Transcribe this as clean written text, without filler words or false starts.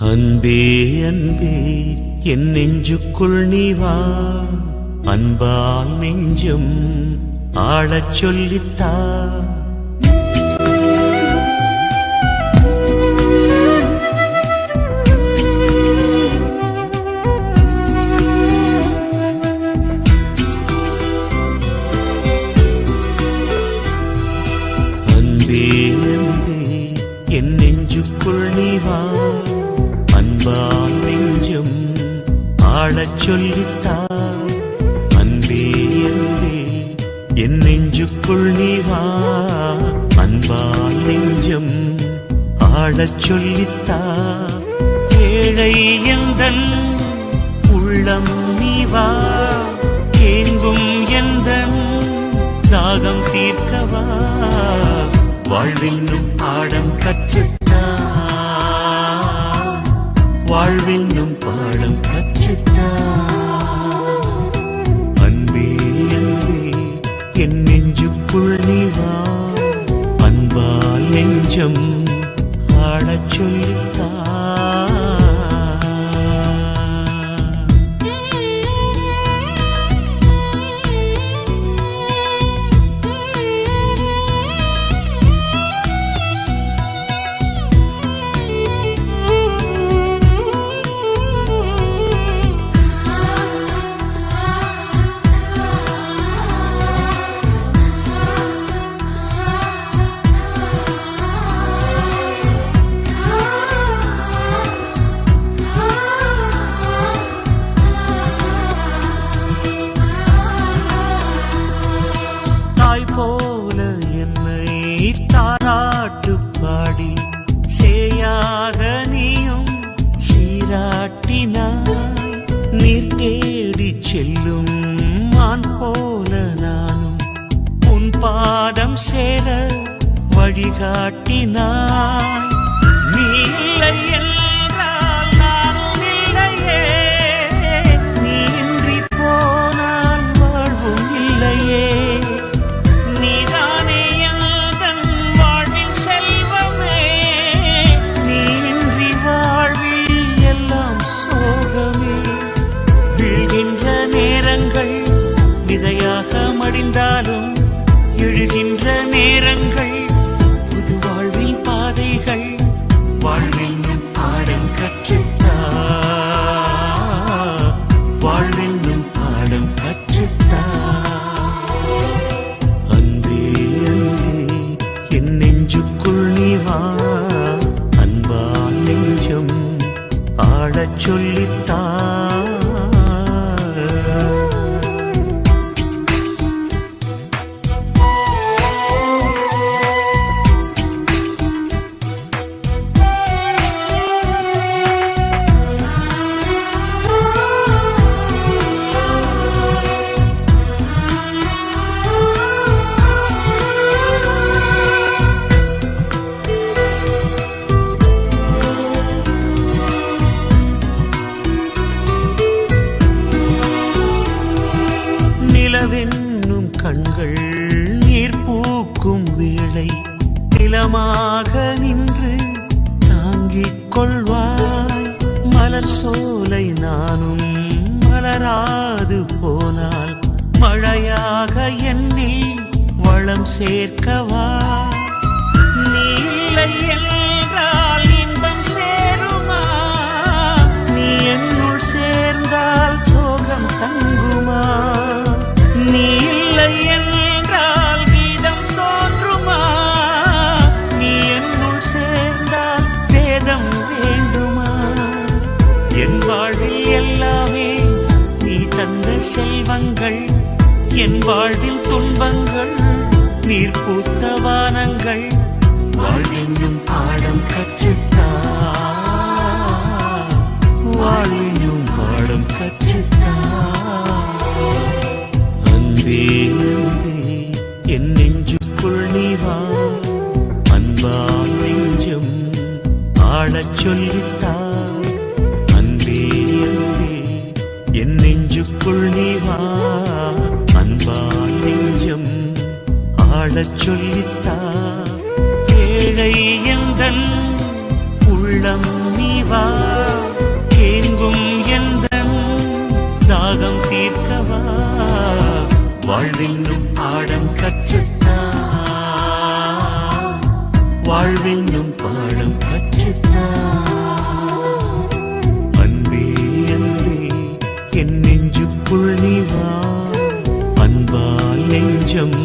அன்பே அன்பே என் நெஞ்சுக்குள் நீ வா, அன்பால் நெஞ்சம் ஆளச் சொல்லித்தா. அன்பே அன்பே என் நெஞ்சுக்குள் நீ வா, அன்பால் நெஞ்சம் ஆளச் சொல்லித்தா. அன்பே அன்பே என் நெஞ்சுக்குள் நீ வா, அன்பால் நெஞ்சம் ஆளச் சொல்லித்தா. ஏழை எந்தன் உள்ளம் நீ வா, ஏங்கும் எந்தன் தாகம் தீர்க்கவா. வாழ்வென்னும் பாடம் கற்றுத்தா, வாழ்வென்னும் பாடம் கற்றுத்தா. அன்பே அன்பே என் நெஞ்சுக்குள் நீ வா, அன்பால் நெஞ்சம் ஆளச் சொல்லித்தா. போல என்னை தாராட்டு பாடி சேயாக நீயும் சீராட்டினாய். நீர் தேடி செல்லும் மான் போல நானும் உன் பாதம் சேர வழிகாட்டினாய். நீ இல்லை என்றால் நானும் இல்லையே, நீ இன்றி போனால் வாழ்வும் இல்லையே. விதையாக மடிந்தாலும் எழுகின்ற நேரங்கள் புது வாழ்வில் பாதைகள். வாழ்வென்னும் பாடம் கற்றுத்தா, வாழ்வென்னும் பாடம் கற்றுத்தா. அன்பே அன்பே என் நெஞ்சுக்குள் நீ வா, அன்பால் நெஞ்சம் ஆளச் சொல்லித்தா. நிலவென்னும் கண்கள் நீர் பூக்கும் வேளை நிலமாக நின்று தாங்கிக் கொள்வாய். மலர் சோலை நானும் மலராது போனால் மழையாக என்னில் வளம் சேர்க்கவா. நீ இல்லை என்றால் இன்பம் சேருமா, நீ என்னுள் சேர்ந்தால் சோகம் தங்குமா. நீ இல்லை என்றால் கீதம் தோன்றுமா, நீ என்னுள் சேர்ந்தால் வேதம் வேண்டுமா. என் வாழ்வில் எல்லாமே நீ தந்த செல்வங்கள், என் வாழ்வில் துன்பங்கள் நீர் பூத்த வானங்கள். வாழ்வென்னும் பாடம் கற்றுத்தா, வாழ்வென்னும் பாடம் கற்றுத்தா. அன்பே அன்பே என் நெஞ்சுக்குள் நீ வா, அன்பால் நெஞ்சம் ஆளச் சொல்லித்தா. அன்பே அன்பே என் நெஞ்சுக்குள் நீ வா, அன்பால் நெஞ்சம் ஆளச் சொல்லித்தா. ஏழை எந்தன் உள்ளம் நீ வா. வாழ்வென்னும் பாடம் கற்றுத்தா வாழ்வென்னும் பாடம் கற்றுத்தா அன்பே அன்பே என் நெஞ்சுக்குள் நீ வா அன்பால் நெஞ்சம்